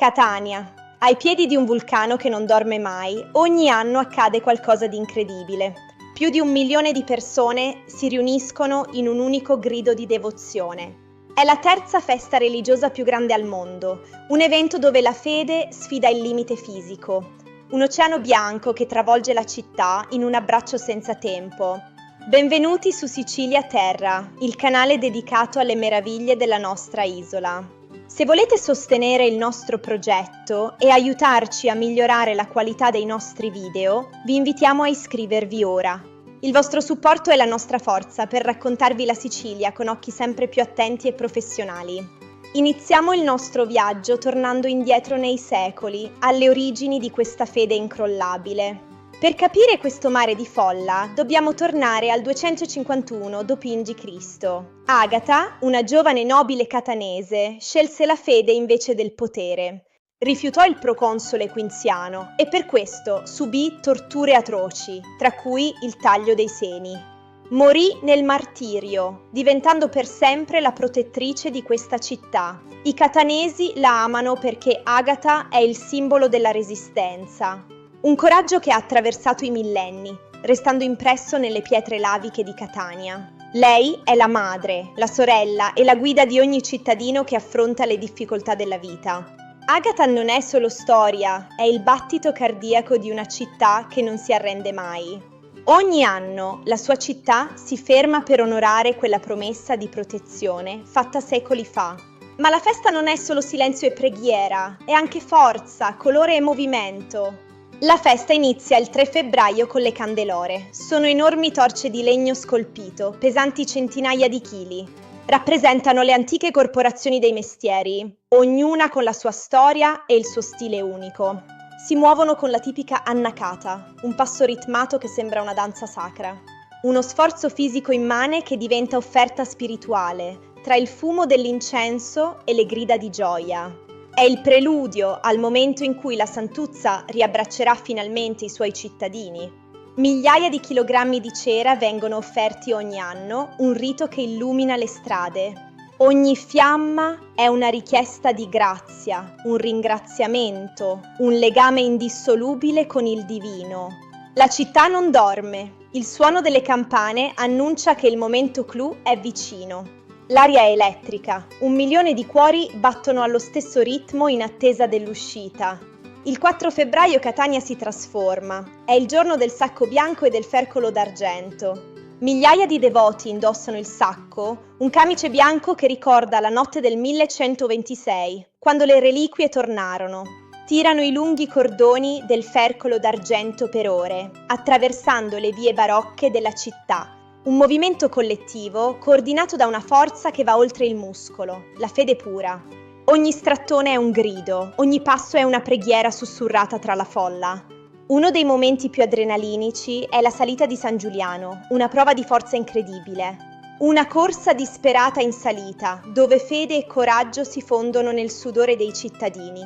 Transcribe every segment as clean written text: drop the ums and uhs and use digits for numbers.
Catania. Ai piedi di un vulcano che non dorme mai, ogni anno accade qualcosa di incredibile. Più di 1 milione di persone si riuniscono in un unico grido di devozione. È la terza festa religiosa più grande al mondo, un evento dove la fede sfida il limite fisico. Un oceano bianco che travolge la città in un abbraccio senza tempo. Benvenuti su Sicilia Terra, il canale dedicato alle meraviglie della nostra isola. Se volete sostenere il nostro progetto e aiutarci a migliorare la qualità dei nostri video, vi invitiamo a iscrivervi ora. Il vostro supporto è la nostra forza per raccontarvi la Sicilia con occhi sempre più attenti e professionali. Iniziamo il nostro viaggio tornando indietro nei secoli, alle origini di questa fede incrollabile. Per capire questo mare di folla, dobbiamo tornare al 251 d.C. Agata, una giovane nobile catanese, scelse la fede invece del potere. Rifiutò il proconsole Quinziano e per questo subì torture atroci, tra cui il taglio dei seni. Morì nel martirio, diventando per sempre la protettrice di questa città. I catanesi la amano perché Agata è il simbolo della resistenza. Un coraggio che ha attraversato i millenni, restando impresso nelle pietre laviche di Catania. Lei è la madre, la sorella e la guida di ogni cittadino che affronta le difficoltà della vita. Agata non è solo storia, è il battito cardiaco di una città che non si arrende mai. Ogni anno la sua città si ferma per onorare quella promessa di protezione fatta secoli fa. Ma la festa non è solo silenzio e preghiera, è anche forza, colore e movimento. La festa inizia il 3 febbraio con le candelore. Sono enormi torce di legno scolpito, pesanti centinaia di chili. Rappresentano le antiche corporazioni dei mestieri, ognuna con la sua storia e il suo stile unico. Si muovono con la tipica annacata, un passo ritmato che sembra una danza sacra. Uno sforzo fisico immane che diventa offerta spirituale, tra il fumo dell'incenso e le grida di gioia. È il preludio al momento in cui la Santuzza riabbraccerà finalmente i suoi cittadini. Migliaia di chilogrammi di cera vengono offerti ogni anno, un rito che illumina le strade. Ogni fiamma è una richiesta di grazia, un ringraziamento, un legame indissolubile con il divino. La città non dorme. Il suono delle campane annuncia che il momento clou è vicino. L'aria è elettrica, 1 milione di cuori battono allo stesso ritmo in attesa dell'uscita. Il 4 febbraio Catania si trasforma, è il giorno del sacco bianco e del fercolo d'argento. Migliaia di devoti indossano il sacco, un camice bianco che ricorda la notte del 1126, quando le reliquie tornarono. Tirano i lunghi cordoni del fercolo d'argento per ore, attraversando le vie barocche della città. Un movimento collettivo coordinato da una forza che va oltre il muscolo, la fede pura. Ogni strattone è un grido, ogni passo è una preghiera sussurrata tra la folla. Uno dei momenti più adrenalinici è la salita di San Giuliano, una prova di forza incredibile. Una corsa disperata in salita, dove fede e coraggio si fondono nel sudore dei cittadini.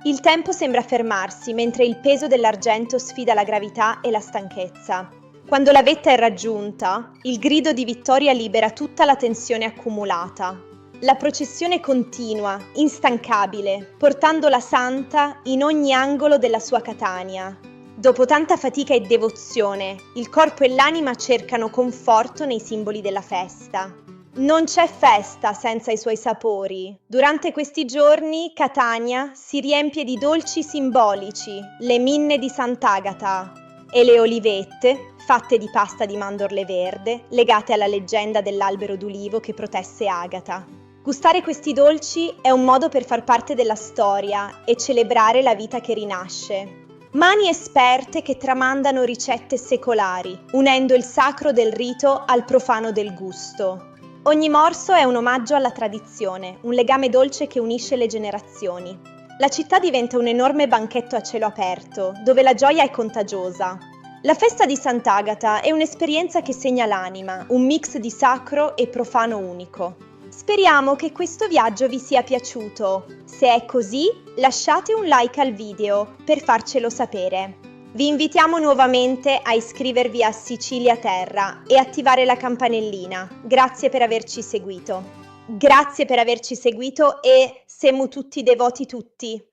Il tempo sembra fermarsi mentre il peso dell'argento sfida la gravità e la stanchezza. Quando la vetta è raggiunta, il grido di vittoria libera tutta la tensione accumulata. La processione continua, instancabile, portando la santa in ogni angolo della sua Catania. Dopo tanta fatica e devozione, il corpo e l'anima cercano conforto nei simboli della festa. Non c'è festa senza i suoi sapori. Durante questi giorni Catania si riempie di dolci simbolici, le minne di Sant'Agata e le olivette, fatte di pasta di mandorle verde, legate alla leggenda dell'albero d'ulivo che protesse Agata. Gustare questi dolci è un modo per far parte della storia e celebrare la vita che rinasce. Mani esperte che tramandano ricette secolari, unendo il sacro del rito al profano del gusto. Ogni morso è un omaggio alla tradizione, un legame dolce che unisce le generazioni. La città diventa un enorme banchetto a cielo aperto, dove la gioia è contagiosa. La festa di Sant'Agata è un'esperienza che segna l'anima, un mix di sacro e profano unico. Speriamo che questo viaggio vi sia piaciuto. Se è così, lasciate un like al video per farcelo sapere. Vi invitiamo nuovamente a iscrivervi a Sicilia Terra e attivare la campanellina. Grazie per averci seguito. Grazie per averci seguito e siamo tutti devoti tutti.